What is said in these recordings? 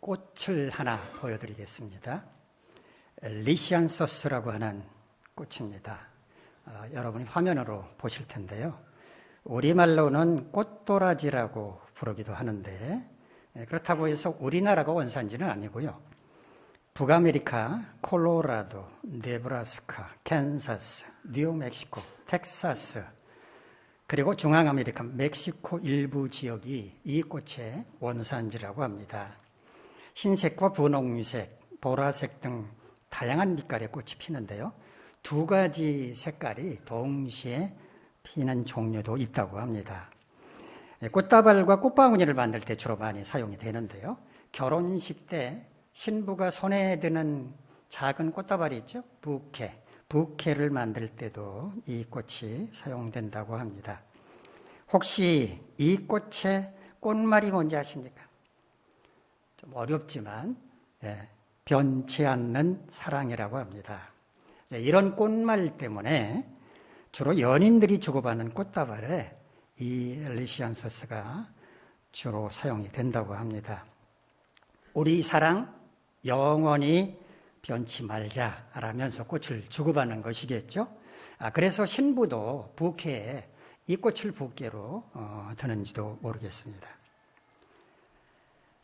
꽃을 하나 보여드리겠습니다. 리시안서스라고 하는 꽃입니다. 여러분이 화면으로 보실 텐데요. 우리말로는 꽃도라지라고 부르기도 하는데 그렇다고 해서 우리나라가 원산지는 아니고요. 북아메리카, 콜로라도, 네브라스카, 캔사스, 뉴멕시코, 텍사스, 그리고 중앙아메리카, 멕시코 일부 지역이 이 꽃의 원산지라고 합니다. 흰색과 분홍색, 보라색 등 다양한 빛깔의 꽃이 피는데요. 두 가지 색깔이 동시에 피는 종류도 있다고 합니다. 꽃다발과 꽃바구니를 만들 때 주로 많이 사용이 되는데요. 결혼식 때 신부가 손에 드는 작은 꽃다발이 있죠? 부케를 만들 때도 이 꽃이 사용된다고 합니다. 혹시 이 꽃의 꽃말이 뭔지 아십니까? 좀 어렵지만 변치 않는 사랑이라고 합니다. 이런 꽃말 때문에 주로 연인들이 주고받는 꽃다발에 이 리시안서스가 주로 사용이 된다고 합니다. 우리 사랑 영원히 변치 말자라면서 꽃을 주고받는 것이겠죠. 그래서 신부도 부케에 이 꽃을 부케로 드는지도 모르겠습니다.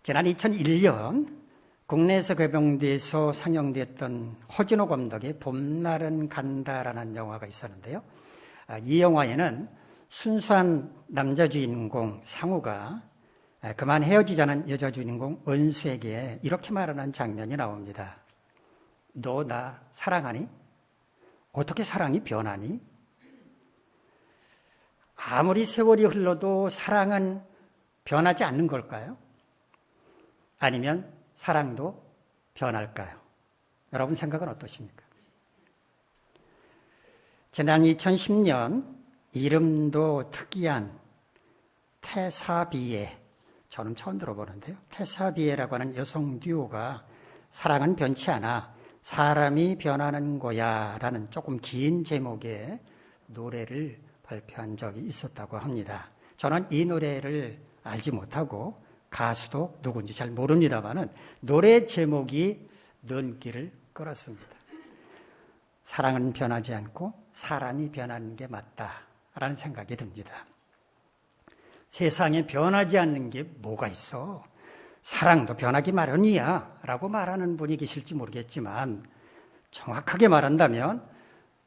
지난 2001년 국내에서 개봉돼서 상영됐던 허진호 감독의 봄날은 간다라는 영화가 있었는데요. 이 영화에는 순수한 남자 주인공 상우가 그만 헤어지자는 여자 주인공 은수에게 이렇게 말하는 장면이 나옵니다. 너 나 사랑하니? 어떻게 사랑이 변하니? 아무리 세월이 흘러도 사랑은 변하지 않는 걸까요? 아니면 사랑도 변할까요? 여러분 생각은 어떠십니까? 지난 2010년 이름도 특이한 테사비에, 저는 처음 들어보는데요. 테사비에라고 하는 여성 듀오가 사랑은 변치 않아 사람이 변하는 거야 라는 조금 긴 제목의 노래를 발표한 적이 있었다고 합니다. 저는 이 노래를 알지 못하고 가수도 누군지 잘 모릅니다만은 노래 제목이 눈길을 끌었습니다. 사랑은 변하지 않고 사람이 변하는 게 맞다라는 생각이 듭니다. 세상에 변하지 않는 게 뭐가 있어? 사랑도 변하기 마련이야 라고 말하는 분이 계실지 모르겠지만 정확하게 말한다면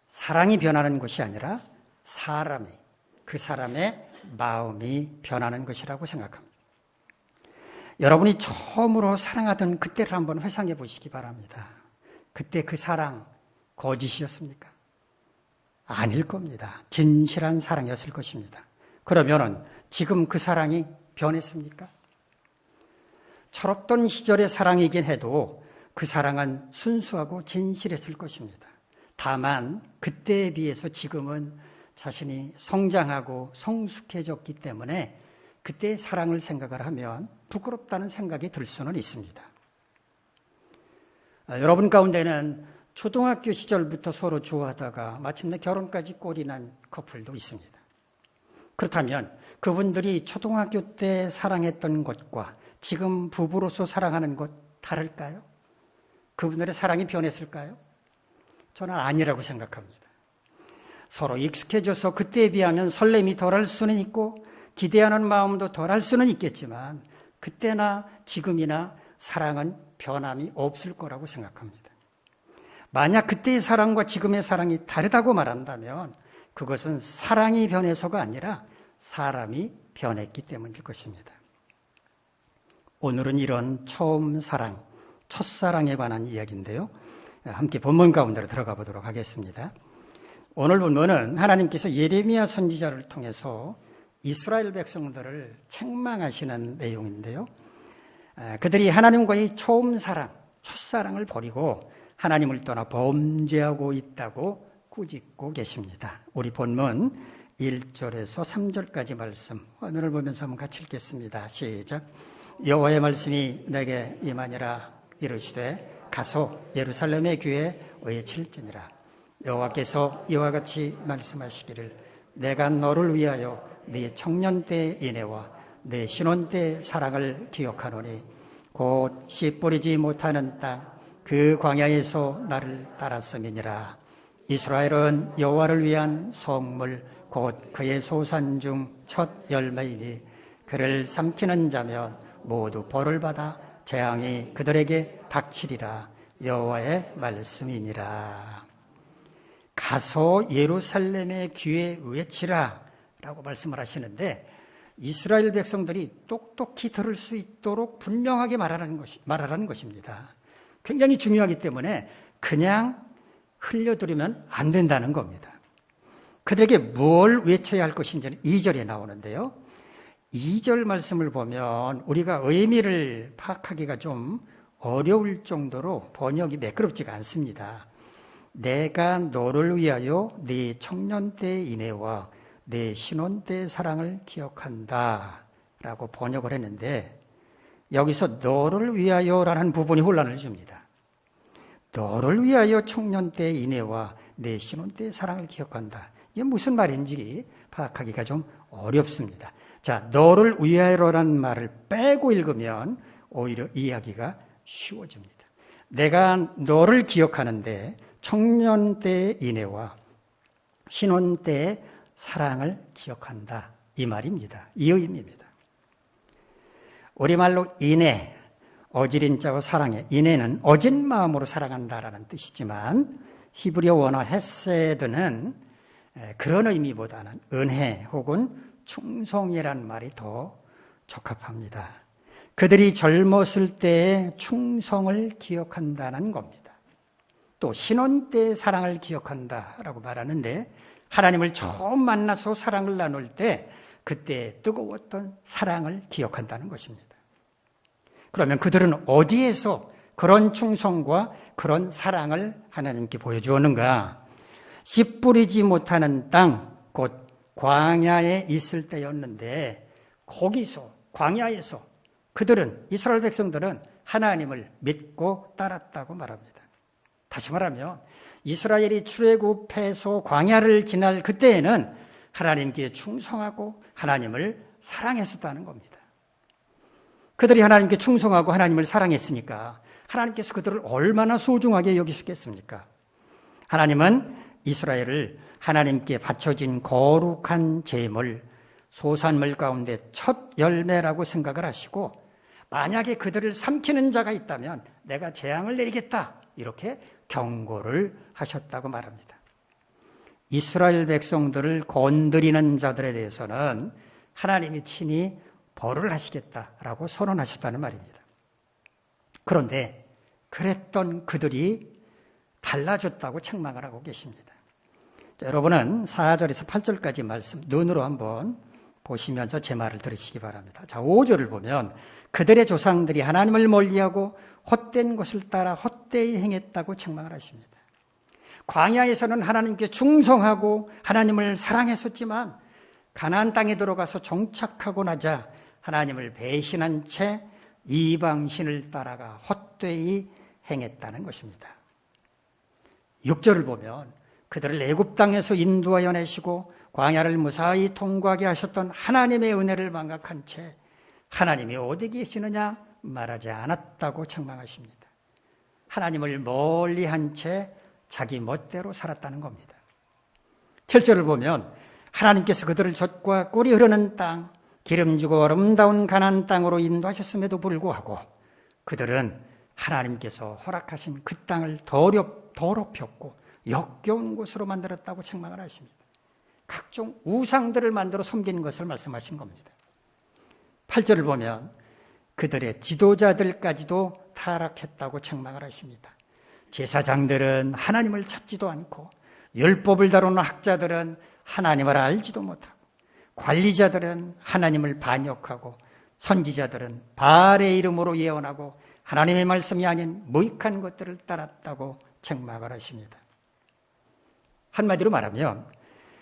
사랑이 변하는 것이 아니라 사람이, 그 사람의 마음이 변하는 것이라고 생각합니다. 여러분이 처음으로 사랑하던 그때를 한번 회상해 보시기 바랍니다. 그때 그 사랑 거짓이었습니까? 아닐 겁니다. 진실한 사랑이었을 것입니다. 그러면은 지금 그 사랑이 변했습니까? 철없던 시절의 사랑이긴 해도 그 사랑은 순수하고 진실했을 것입니다. 다만 그때에 비해서 지금은 자신이 성장하고 성숙해졌기 때문에 그때의 사랑을 생각을 하면 부끄럽다는 생각이 들 수는 있습니다. 여러분 가운데는 초등학교 시절부터 서로 좋아하다가 마침내 결혼까지 꼴이 난 커플도 있습니다. 그렇다면 그분들이 초등학교 때 사랑했던 것과 지금 부부로서 사랑하는 것 다를까요? 그분들의 사랑이 변했을까요? 저는 아니라고 생각합니다. 서로 익숙해져서 그때에 비하면 설렘이 덜할 수는 있고 기대하는 마음도 덜할 수는 있겠지만 그때나 지금이나 사랑은 변함이 없을 거라고 생각합니다. 만약 그때의 사랑과 지금의 사랑이 다르다고 말한다면 그것은 사랑이 변해서가 아니라 사람이 변했기 때문일 것입니다. 오늘은 이런 처음 사랑, 첫사랑에 관한 이야기인데요. 함께 본문 가운데로 들어가 보도록 하겠습니다. 오늘 본문은 하나님께서 예레미야 선지자를 통해서 이스라엘 백성들을 책망하시는 내용인데요. 그들이 하나님과의 처음 사랑, 첫사랑을 버리고 하나님을 떠나 범죄하고 있다고 꾸짖고 계십니다. 우리 본문 1절에서 3절까지 말씀 화면을 보면서 한번 같이 읽겠습니다. 시작. 여호와의 말씀이 내게 임하니라. 이르시되 가서 예루살렘의 귀에 외칠지니라. 여호와께서 이와 같이 말씀하시기를 내가 너를 위하여 네 청년 때의 인애와 내 신혼 때의 사랑을 기억하노니 곧 씨 뿌리지 못하는 땅 그 광야에서 나를 따랐음이니라. 이스라엘은 여호와를 위한 성물 곧 그의 소산 중 첫 열매이니 그를 삼키는 자면 모두 벌을 받아 재앙이 그들에게 닥치리라. 여호와의 말씀이니라. 가서 예루살렘의 귀에 외치라 라고 말씀을 하시는데, 이스라엘 백성들이 똑똑히 들을 수 있도록 분명하게 말하라는 것입니다. 굉장히 중요하기 때문에 그냥 흘려들으면 안 된다는 겁니다. 그들에게 뭘 외쳐야 할 것인지는 2절에 나오는데요. 2절 말씀을 보면 우리가 의미를 파악하기가 좀 어려울 정도로 번역이 매끄럽지가 않습니다. 내가 너를 위하여 네 청년 때의 인애와 내 신혼 때의 사랑을 기억한다 라고 번역을 했는데, 여기서 너를 위하여라는 부분이 혼란을 줍니다. 너를 위하여 청년 때의 인애와 내 신혼 때의 사랑을 기억한다. 이게 무슨 말인지 파악하기가 좀 어렵습니다. 자, 너를 위하여라는 말을 빼고 읽으면 오히려 이해하기가 쉬워집니다. 내가 너를 기억하는데 청년 때의 인애와 신혼 때의 사랑을 기억한다. 이 말입니다. 이 의미입니다. 우리말로 인애, 어지린 자와 사랑해. 인애는 어진 마음으로 사랑한다라는 뜻이지만 히브리어 원어 헤세드는 그런 의미보다는 은혜 혹은 충성이라는 말이 더 적합합니다. 그들이 젊었을 때의 충성을 기억한다는 겁니다. 또 신혼 때의 사랑을 기억한다라고 말하는데, 하나님을 처음 만나서 사랑을 나눌 때 그때 뜨거웠던 사랑을 기억한다는 것입니다. 그러면 그들은 어디에서 그런 충성과 그런 사랑을 하나님께 보여주었는가? 씨 뿌리지 못하는 땅, 곧 광야에 있을 때였는데, 거기서 광야에서 그들은, 이스라엘 백성들은 하나님을 믿고 따랐다고 말합니다. 다시 말하면 이스라엘이 출애굽해서 광야를 지날 그때에는 하나님께 충성하고 하나님을 사랑했었다는 겁니다. 그들이 하나님께 충성하고 하나님을 사랑했으니까 하나님께서 그들을 얼마나 소중하게 여기시겠습니까? 하나님은 이스라엘을 하나님께 바쳐진 거룩한 제물, 소산물 가운데 첫 열매라고 생각을 하시고, 만약에 그들을 삼키는 자가 있다면 내가 재앙을 내리겠다, 이렇게 경고를 하셨다고 말합니다. 이스라엘 백성들을 건드리는 자들에 대해서는 하나님이 친히 벌을 하시겠다라고 선언하셨다는 말입니다. 그런데 그랬던 그들이 달라졌다고 책망을 하고 계십니다. 자, 여러분은 4절에서 8절까지 말씀 눈으로 한번 보시면서 제 말을 들으시기 바랍니다. 자, 5절을 보면 그들의 조상들이 하나님을 멀리하고 헛된 것을 따라 헛되이 행했다고 책망을 하십니다. 광야에서는 하나님께 충성하고 하나님을 사랑했었지만 가나안 땅에 들어가서 정착하고 나자 하나님을 배신한 채 이방신을 따라가 헛되이 행했다는 것입니다. 6절을 보면 그들을 애굽 땅에서 인도하여 내시고 광야를 무사히 통과하게 하셨던 하나님의 은혜를 망각한 채 하나님이 어디 계시느냐 말하지 않았다고 책망하십니다. 하나님을 멀리한 채 자기 멋대로 살았다는 겁니다. 7절을 보면 하나님께서 그들을 젖과 꿀이 흐르는 땅, 기름지고 아름다운 가나안 땅으로 인도하셨음에도 불구하고 그들은 하나님께서 허락하신 그 땅을 더럽혔고 역겨운 곳으로 만들었다고 책망을 하십니다. 각종 우상들을 만들어 섬기는 것을 말씀하신 겁니다. 8절을 보면 그들의 지도자들까지도 타락했다고 책망을 하십니다. 제사장들은 하나님을 찾지도 않고, 율법을 다루는 학자들은 하나님을 알지도 못하고, 관리자들은 하나님을 반역하고, 선지자들은 바알의 이름으로 예언하고 하나님의 말씀이 아닌 무익한 것들을 따랐다고 책망을 하십니다. 한마디로 말하면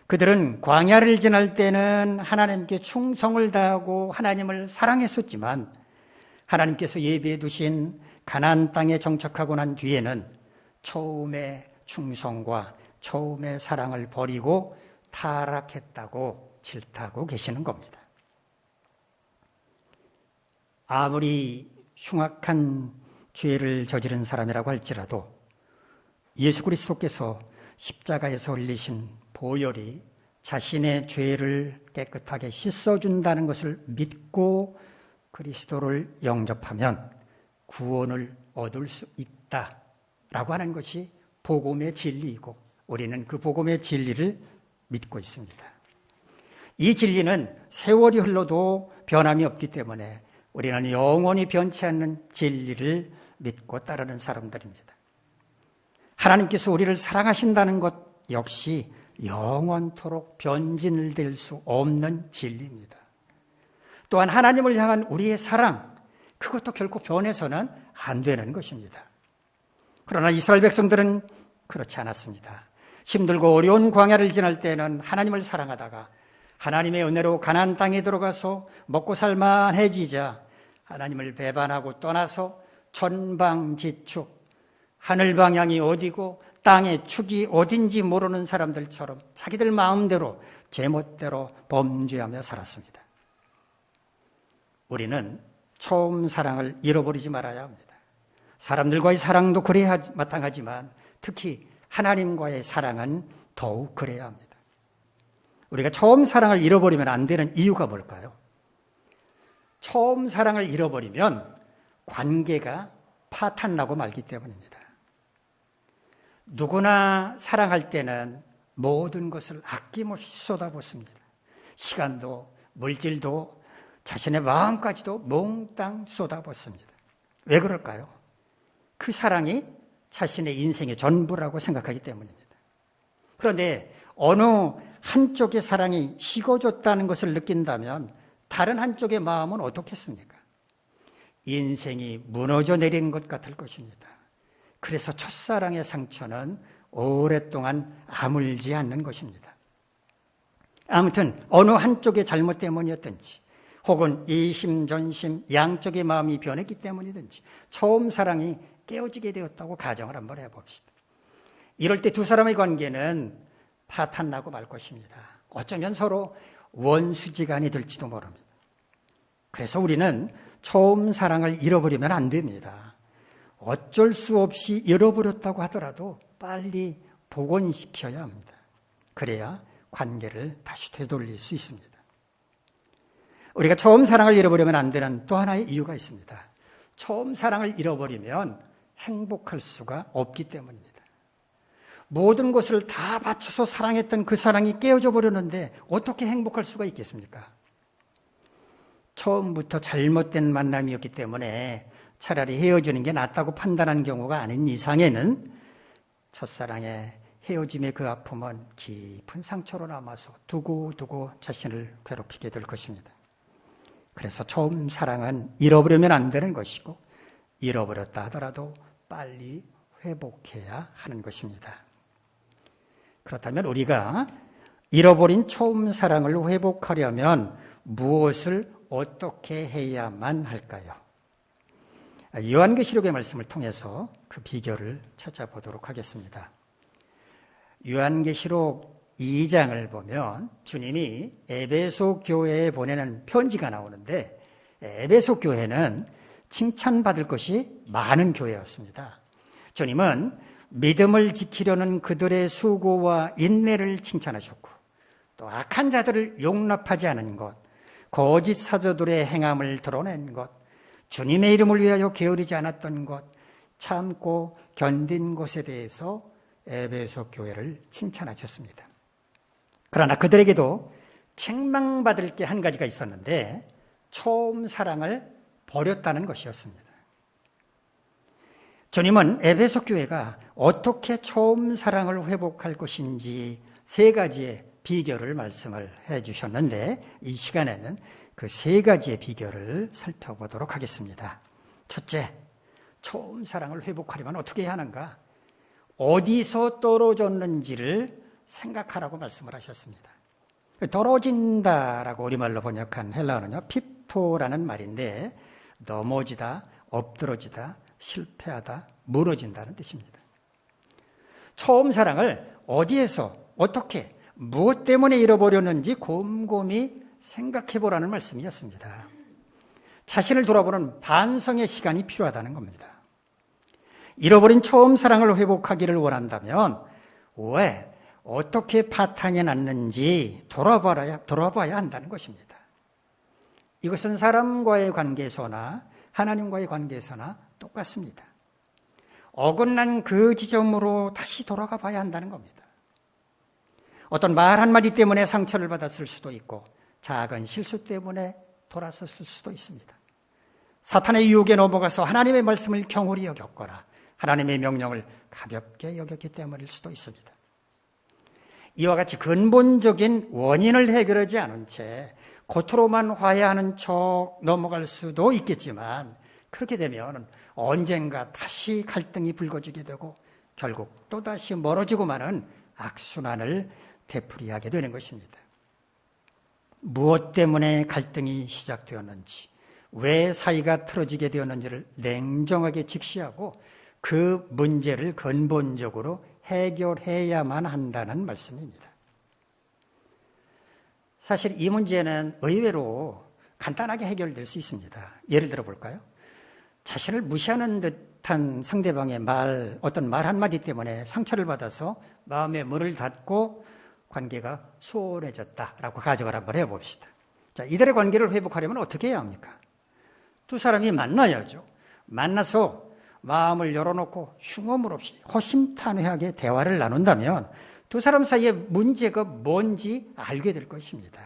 그들은 광야를 지날 때는 하나님께 충성을 다하고 하나님을 사랑했었지만 하나님께서 예비해 두신 가나안 땅에 정착하고 난 뒤에는 처음의 충성과 처음의 사랑을 버리고 타락했다고 질타하고 계시는 겁니다. 아무리 흉악한 죄를 저지른 사람이라고 할지라도 예수 그리스도께서 십자가에서 흘리신 보혈이 자신의 죄를 깨끗하게 씻어준다는 것을 믿고 그리스도를 영접하면 구원을 얻을 수 있다라고 하는 것이 복음의 진리이고 우리는 그 복음의 진리를 믿고 있습니다. 이 진리는 세월이 흘러도 변함이 없기 때문에 우리는 영원히 변치 않는 진리를 믿고 따르는 사람들입니다. 하나님께서 우리를 사랑하신다는 것 역시 영원토록 변질될 수 없는 진리입니다. 또한 하나님을 향한 우리의 사랑, 그것도 결코 변해서는 안 되는 것입니다. 그러나 이스라엘 백성들은 그렇지 않았습니다. 힘들고 어려운 광야를 지날 때는 하나님을 사랑하다가 하나님의 은혜로 가나안 땅에 들어가서 먹고 살만해지자 하나님을 배반하고 떠나서 전방지축, 하늘 방향이 어디고 땅의 축이 어딘지 모르는 사람들처럼 자기들 마음대로 제멋대로 범죄하며 살았습니다. 우리는 처음 사랑을 잃어버리지 말아야 합니다. 사람들과의 사랑도 그래야 마땅하지만 특히 하나님과의 사랑은 더욱 그래야 합니다. 우리가 처음 사랑을 잃어버리면 안 되는 이유가 뭘까요? 처음 사랑을 잃어버리면 관계가 파탄나고 말기 때문입니다. 누구나 사랑할 때는 모든 것을 아낌없이 쏟아붓습니다. 시간도 물질도 자신의 마음까지도 몽땅 쏟아붓습니다. 왜 그럴까요? 그 사랑이 자신의 인생의 전부라고 생각하기 때문입니다. 그런데 어느 한쪽의 사랑이 식어졌다는 것을 느낀다면 다른 한쪽의 마음은 어떻겠습니까? 인생이 무너져 내리는 것 같을 것입니다. 그래서 첫사랑의 상처는 오랫동안 아물지 않는 것입니다. 아무튼 어느 한쪽의 잘못 때문이었든지 혹은 이심전심 양쪽의 마음이 변했기 때문이든지 처음 사랑이 깨어지게 되었다고 가정을 한번 해봅시다. 이럴 때 두 사람의 관계는 파탄나고 말 것입니다. 어쩌면 서로 원수지간이 될지도 모릅니다. 그래서 우리는 처음 사랑을 잃어버리면 안 됩니다. 어쩔 수 없이 잃어버렸다고 하더라도 빨리 복원시켜야 합니다. 그래야 관계를 다시 되돌릴 수 있습니다. 우리가 처음 사랑을 잃어버리면 안 되는 또 하나의 이유가 있습니다. 처음 사랑을 잃어버리면 행복할 수가 없기 때문입니다. 모든 것을 다 바쳐서 사랑했던 그 사랑이 깨어져 버렸는데 어떻게 행복할 수가 있겠습니까? 처음부터 잘못된 만남이었기 때문에 차라리 헤어지는 게 낫다고 판단한 경우가 아닌 이상에는 첫사랑의 헤어짐의 그 아픔은 깊은 상처로 남아서 두고두고 자신을 괴롭히게 될 것입니다. 그래서 처음 사랑은 잃어버리면 안 되는 것이고 잃어버렸다 하더라도 빨리 회복해야 하는 것입니다. 그렇다면 우리가 잃어버린 처음 사랑을 회복하려면 무엇을 어떻게 해야만 할까요? 요한계시록의 말씀을 통해서 그 비결을 찾아보도록 하겠습니다. 요한계시록 2장을 보면 주님이 에베소 교회에 보내는 편지가 나오는데 에베소 교회는 칭찬받을 것이 많은 교회였습니다. 주님은 믿음을 지키려는 그들의 수고와 인내를 칭찬하셨고 또 악한 자들을 용납하지 않은 것, 거짓 사도들의 행함을 드러낸 것, 주님의 이름을 위하여 게으르지 않았던 것, 참고 견딘 것에 대해서 에베소 교회를 칭찬하셨습니다. 그러나 그들에게도 책망받을 게 한 가지가 있었는데 처음 사랑을 버렸다는 것이었습니다. 주님은 에베소 교회가 어떻게 처음 사랑을 회복할 것인지 세 가지의 비결을 말씀을 해 주셨는데 이 시간에는 그 세 가지의 비결을 살펴보도록 하겠습니다. 첫째, 처음 사랑을 회복하려면 어떻게 해야 하는가? 어디서 떨어졌는지를 생각하라고 말씀을 하셨습니다. 떨어진다라고 우리말로 번역한 헬라어는요, 핍토라는 말인데 넘어지다, 엎드러지다, 실패하다, 무너진다는 뜻입니다. 처음 사랑을 어디에서, 어떻게, 무엇 때문에 잃어버렸는지 곰곰이 생각해 보라는 말씀이었습니다. 자신을 돌아보는 반성의 시간이 필요하다는 겁니다. 잃어버린 처음 사랑을 회복하기를 원한다면 왜, 어떻게 파탄이 났는지 돌아봐야 한다는 것입니다. 이것은 사람과의 관계에서나 하나님과의 관계에서나 똑같습니다. 어긋난 그 지점으로 다시 돌아가 봐야 한다는 겁니다. 어떤 말 한마디 때문에 상처를 받았을 수도 있고 작은 실수 때문에 돌아섰을 수도 있습니다. 사탄의 유혹에 넘어가서 하나님의 말씀을 경홀히 여겼거나 하나님의 명령을 가볍게 여겼기 때문일 수도 있습니다. 이와 같이 근본적인 원인을 해결하지 않은 채 겉으로만 화해하는 척 넘어갈 수도 있겠지만 그렇게 되면 언젠가 다시 갈등이 불거지게 되고 결국 또다시 멀어지고 마는 악순환을 되풀이하게 되는 것입니다. 무엇 때문에 갈등이 시작되었는지, 왜 사이가 틀어지게 되었는지를 냉정하게 직시하고 그 문제를 근본적으로 해결해야만 한다는 말씀입니다. 사실 이 문제는 의외로 간단하게 해결될 수 있습니다. 예를 들어 볼까요? 자신을 무시하는 듯한 상대방의 어떤 말 한마디 때문에 상처를 받아서 마음에 문을 닫고 관계가 소원해졌다라고 가정을 한번 해봅시다. 자, 이들의 관계를 회복하려면 어떻게 해야 합니까? 두 사람이 만나야죠. 만나서 마음을 열어놓고 흉엄물 없이 허심탄회하게 대화를 나눈다면 두 사람 사이의 문제가 뭔지 알게 될 것입니다.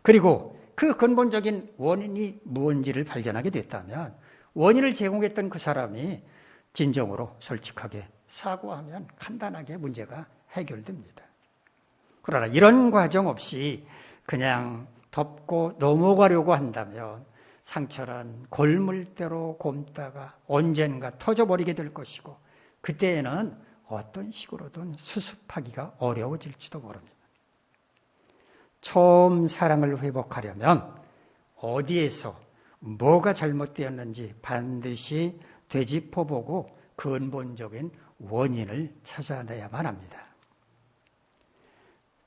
그리고 그 근본적인 원인이 무엇인지를 발견하게 됐다면 원인을 제공했던 그 사람이 진정으로 솔직하게 사과하면 간단하게 문제가 해결됩니다. 그러나 이런 과정 없이 그냥 덮고 넘어가려고 한다면 상처란 골물대로 곪다가 언젠가 터져버리게 될 것이고 그때에는 어떤 식으로든 수습하기가 어려워질지도 모릅니다. 처음 사랑을 회복하려면 어디에서 뭐가 잘못되었는지 반드시 되짚어보고 근본적인 원인을 찾아내야만 합니다.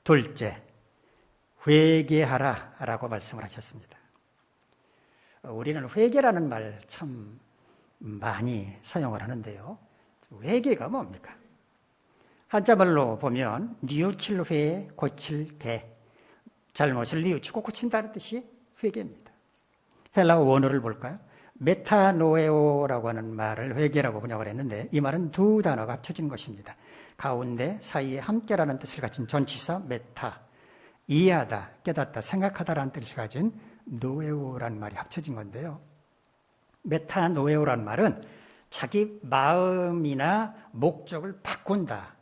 둘째, 회개하라라고 말씀을 하셨습니다. 우리는 회개라는 말 참 많이 사용을 하는데요. 회개가 뭡니까? 한자말로 보면 뉘우칠 회, 고칠 개, 잘못을 뉘우치고 고친다는 뜻이 회개입니다. 헬라어 원어를 볼까요? 메타노에오라고 하는 말을 회개라고 번역을 했는데 이 말은 두 단어가 합쳐진 것입니다. 가운데 사이에 함께라는 뜻을 가진 전치사 메타, 이해하다, 깨닫다, 생각하다라는 뜻을 가진 노에오라는 말이 합쳐진 건데요. 메타노에오라는 말은 자기 마음이나 목적을 바꾼다,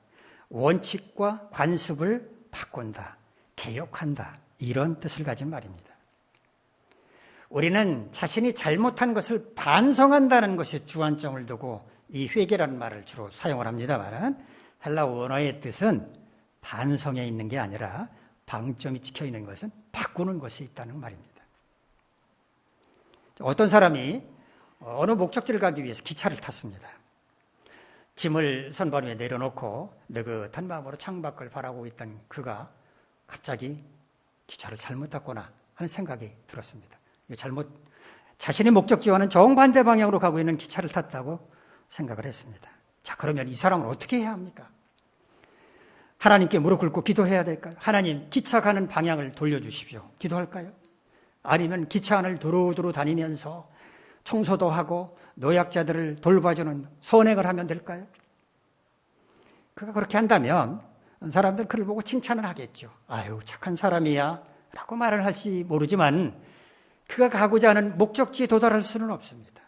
원칙과 관습을 바꾼다, 개혁한다, 이런 뜻을 가진 말입니다. 우리는 자신이 잘못한 것을 반성한다는 것에 주안점을 두고 이 회개라는 말을 주로 사용을 합니다만 헬라 원어의 뜻은 반성에 있는 게 아니라 방점이 찍혀 있는 것은 바꾸는 것이 있다는 말입니다. 어떤 사람이 어느 목적지를 가기 위해서 기차를 탔습니다. 짐을 선반 위에 내려놓고 느긋한 마음으로 창밖을 바라보고 있던 그가 갑자기 기차를 잘못 탔구나 하는 생각이 들었습니다. 자신의 목적지와는 정반대 방향으로 가고 있는 기차를 탔다고 생각을 했습니다. 자, 그러면 이 사람은 어떻게 해야 합니까? 하나님께 무릎 꿇고 기도해야 될까요? 하나님, 기차 가는 방향을 돌려주십시오. 기도할까요? 아니면 기차 안을 두루두루 다니면서 청소도 하고 노약자들을 돌봐주는 선행을 하면 될까요? 그가 그렇게 한다면 사람들 그를 보고 칭찬을 하겠죠. 아유, 착한 사람이야 라고 말을 할지 모르지만 그가 가고자 하는 목적지에 도달할 수는 없습니다.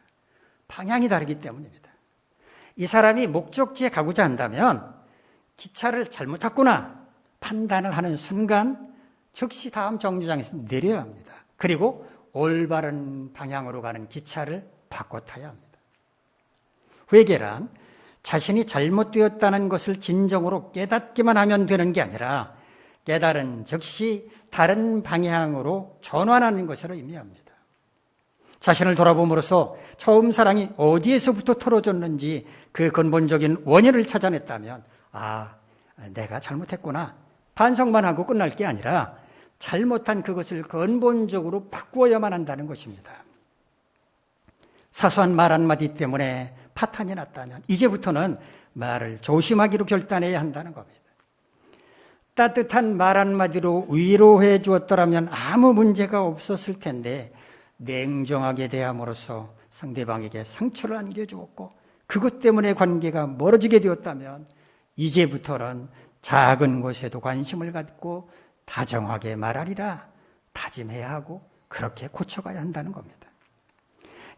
방향이 다르기 때문입니다. 이 사람이 목적지에 가고자 한다면 기차를 잘못 탔구나 판단을 하는 순간 즉시 다음 정류장에서 내려야 합니다. 그리고 올바른 방향으로 가는 기차를 바꿔 타야 합니다. 회개란 자신이 잘못되었다는 것을 진정으로 깨닫기만 하면 되는 게 아니라 깨달은 즉시 다른 방향으로 전환하는 것으로 의미합니다. 자신을 돌아봄으로써 처음 사랑이 어디에서부터 틀어졌는지 그 근본적인 원인을 찾아냈다면 내가 잘못했구나 반성만 하고 끝날 게 아니라 잘못한 그것을 근본적으로 바꾸어야만 한다는 것입니다. 사소한 말 한마디 때문에 파탄이 났다면 이제부터는 말을 조심하기로 결단해야 한다는 겁니다. 따뜻한 말 한마디로 위로해 주었더라면 아무 문제가 없었을 텐데 냉정하게 대함으로써 상대방에게 상처를 안겨주었고 그것 때문에 관계가 멀어지게 되었다면 이제부터는 작은 것에도 관심을 갖고 다정하게 말하리라 다짐해야 하고 그렇게 고쳐가야 한다는 겁니다.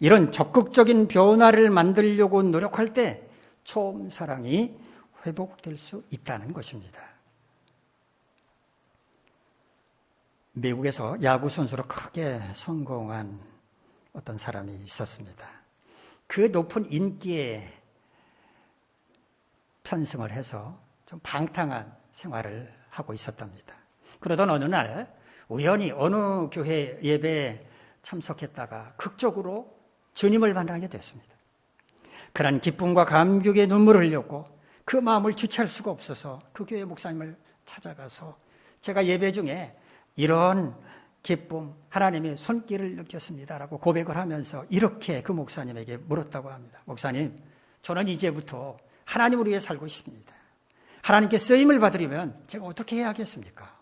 이런 적극적인 변화를 만들려고 노력할 때 처음 사랑이 회복될 수 있다는 것입니다. 미국에서 야구 선수로 크게 성공한 어떤 사람이 있었습니다. 그 높은 인기에 편승을 해서 좀 방탕한 생활을 하고 있었답니다. 그러던 어느 날 우연히 어느 교회 예배에 참석했다가 극적으로 주님을 만나게 됐습니다. 그런 기쁨과 감격의 눈물을 흘렸고 그 마음을 주체할 수가 없어서 그 교회 목사님을 찾아가서 제가 예배 중에 이런 기쁨, 하나님의 손길을 느꼈습니다라고 고백을 하면서 이렇게 그 목사님에게 물었다고 합니다. 목사님, 저는 이제부터 하나님을 위해 살고 싶습니다. 하나님께 쓰임을 받으려면 제가 어떻게 해야 하겠습니까?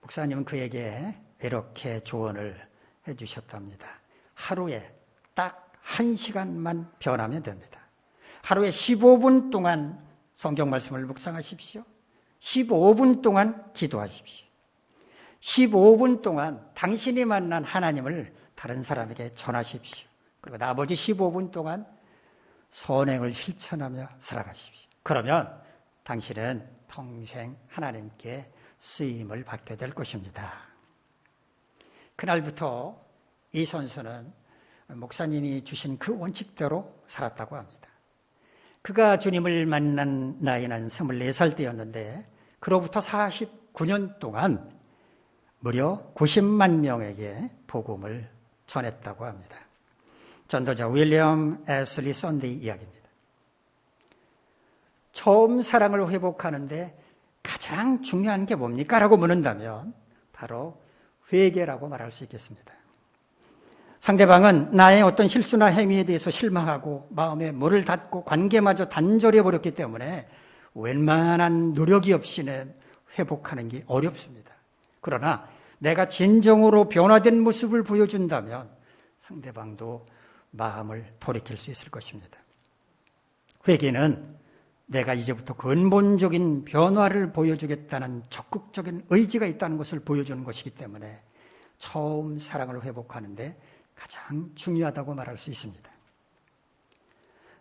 목사님은 그에게 이렇게 조언을 해주셨답니다. 하루에 딱 1시간만 변하면 됩니다. 하루에 15분 동안 성경 말씀을 묵상하십시오. 15분 동안 기도하십시오. 15분 동안 당신이 만난 하나님을 다른 사람에게 전하십시오. 그리고 나머지 15분 동안 선행을 실천하며 살아가십시오. 그러면 당신은 평생 하나님께 쓰임을 받게 될 것입니다. 그날부터 이 선수는 목사님이 주신 그 원칙대로 살았다고 합니다. 그가 주님을 만난 나이는 24살 때였는데 그로부터 49년 동안 무려 90만 명에게 복음을 전했다고 합니다. 전도자 윌리엄 애슬리 썬데이 이야기입니다. 처음 사랑을 회복하는데 가장 중요한 게 뭡니까? 라고 묻는다면 바로 회개라고 말할 수 있겠습니다. 상대방은 나의 어떤 실수나 행위에 대해서 실망하고 마음에 물을 닫고 관계마저 단절해 버렸기 때문에 웬만한 노력이 없이는 회복하는 게 어렵습니다. 그러나 내가 진정으로 변화된 모습을 보여준다면 상대방도 마음을 돌이킬 수 있을 것입니다. 회개는 내가 이제부터 근본적인 변화를 보여주겠다는 적극적인 의지가 있다는 것을 보여주는 것이기 때문에 처음 사랑을 회복하는데 가장 중요하다고 말할 수 있습니다.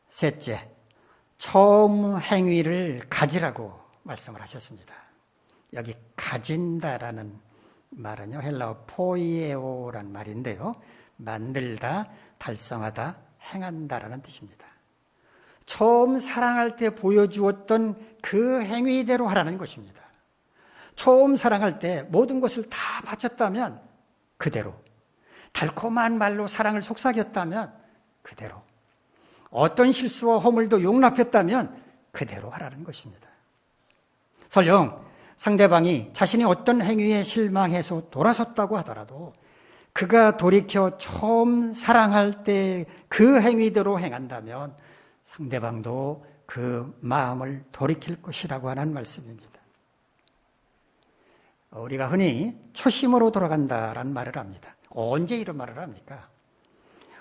셋째, 처음 행위를 가지라고 말씀을 하셨습니다. 여기 가진다라는 말은요, 헬라어 포이에오란 말인데요, 만들다, 달성하다, 행한다라는 뜻입니다. 처음 사랑할 때 보여주었던 그 행위대로 하라는 것입니다. 처음 사랑할 때 모든 것을 다 바쳤다면 그대로, 달콤한 말로 사랑을 속삭였다면 그대로, 어떤 실수와 허물도 용납했다면 그대로 하라는 것입니다. 설령 상대방이 자신이 어떤 행위에 실망해서 돌아섰다고 하더라도 그가 돌이켜 처음 사랑할 때 그 행위대로 행한다면 상대방도 그 마음을 돌이킬 것이라고 하는 말씀입니다. 우리가 흔히 초심으로 돌아간다라는 말을 합니다. 언제 이런 말을 합니까?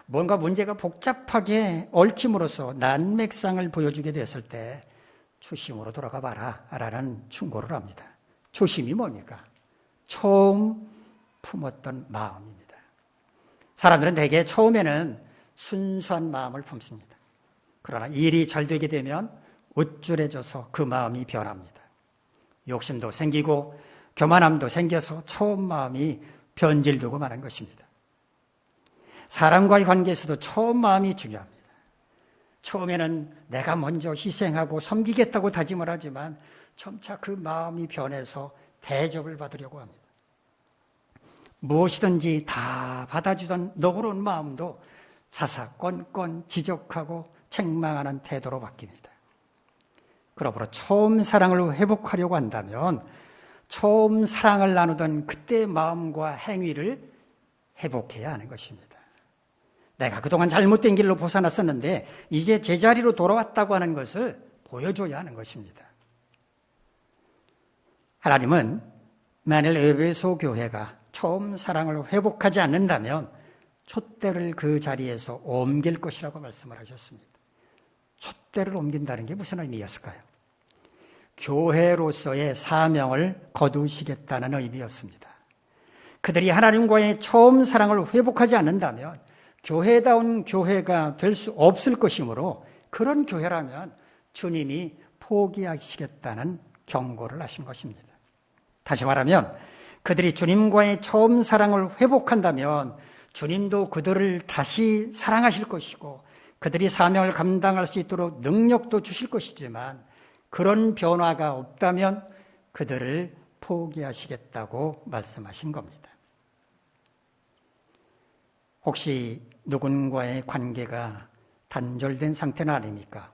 뭔가 문제가 복잡하게 얽힘으로써 난맥상을 보여주게 됐을 때 초심으로 돌아가 봐라 라는 충고를 합니다. 초심이 뭡니까? 처음 품었던 마음입니다. 사람들은 대개 처음에는 순수한 마음을 품습니다. 그러나 일이 잘 되게 되면 우쭐해져서 그 마음이 변합니다. 욕심도 생기고 교만함도 생겨서 처음 마음이 변질되고 마는 것입니다. 사람과의 관계에서도 처음 마음이 중요합니다. 처음에는 내가 먼저 희생하고 섬기겠다고 다짐을 하지만 점차 그 마음이 변해서 대접을 받으려고 합니다. 무엇이든지 다 받아주던 너그러운 마음도 사사건건 지적하고 책망하는 태도로 바뀝니다. 그러므로 처음 사랑을 회복하려고 한다면 처음 사랑을 나누던 그때의 마음과 행위를 회복해야 하는 것입니다. 내가 그동안 잘못된 길로 벗어났었는데 이제 제자리로 돌아왔다고 하는 것을 보여줘야 하는 것입니다. 하나님은 만일 에베소 교회가 처음 사랑을 회복하지 않는다면 촛대를 그 자리에서 옮길 것이라고 말씀을 하셨습니다. 촛대를 옮긴다는 게 무슨 의미였을까요? 교회로서의 사명을 거두시겠다는 의미였습니다. 그들이 하나님과의 처음 사랑을 회복하지 않는다면 교회다운 교회가 될 수 없을 것이므로 그런 교회라면 주님이 포기하시겠다는 경고를 하신 것입니다. 다시 말하면 그들이 주님과의 처음 사랑을 회복한다면 주님도 그들을 다시 사랑하실 것이고 그들이 사명을 감당할 수 있도록 능력도 주실 것이지만 그런 변화가 없다면 그들을 포기하시겠다고 말씀하신 겁니다. 혹시 누군가의 관계가 단절된 상태는 아닙니까?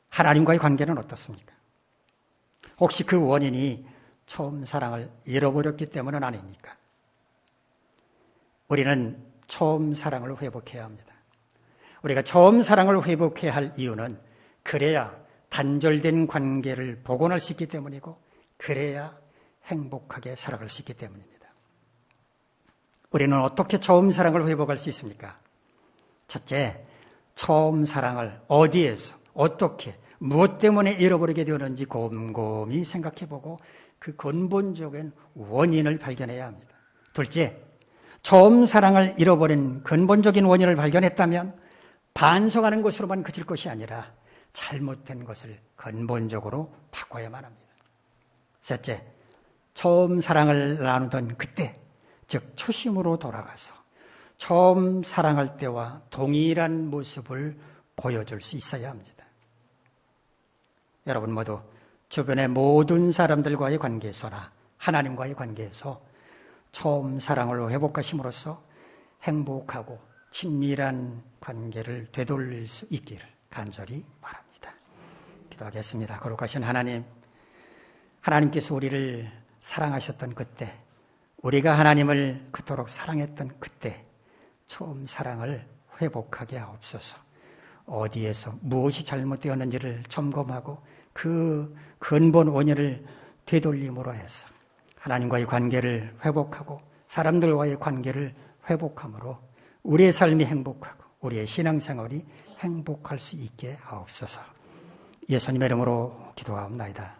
하나님과의 관계는 어떻습니까? 혹시 그 원인이 처음 사랑을 잃어버렸기 때문은 아닙니까? 우리는 처음 사랑을 회복해야 합니다. 우리가 처음 사랑을 회복해야 할 이유는 그래야 단절된 관계를 복원할 수 있기 때문이고 그래야 행복하게 살아갈 수 있기 때문입니다. 우리는 어떻게 처음 사랑을 회복할 수 있습니까? 첫째, 처음 사랑을 어디에서, 어떻게, 무엇 때문에 잃어버리게 되었는지 곰곰이 생각해보고 그 근본적인 원인을 발견해야 합니다. 둘째, 처음 사랑을 잃어버린 근본적인 원인을 발견했다면 반성하는 것으로만 그칠 것이 아니라 잘못된 것을 근본적으로 바꿔야만 합니다. 셋째, 처음 사랑을 나누던 그때, 즉 초심으로 돌아가서 처음 사랑할 때와 동일한 모습을 보여줄 수 있어야 합니다. 여러분 모두 주변의 모든 사람들과의 관계에서나 하나님과의 관계에서 처음 사랑을 회복하심으로써 행복하고 친밀한 관계를 되돌릴 수 있기를 간절히 바랍니다. 기도하겠습니다. 거룩하신 하나님, 하나님께서 우리를 사랑하셨던 그때, 우리가 하나님을 그토록 사랑했던 그때 처음 사랑을 회복하게 하옵소서. 어디에서 무엇이 잘못되었는지를 점검하고 그 근본 원인을 되돌림으로 해서 하나님과의 관계를 회복하고 사람들과의 관계를 회복함으로 우리의 삶이 행복하고 우리의 신앙생활이 행복할 수 있게 하옵소서. 예수님의 이름으로 기도하옵나이다.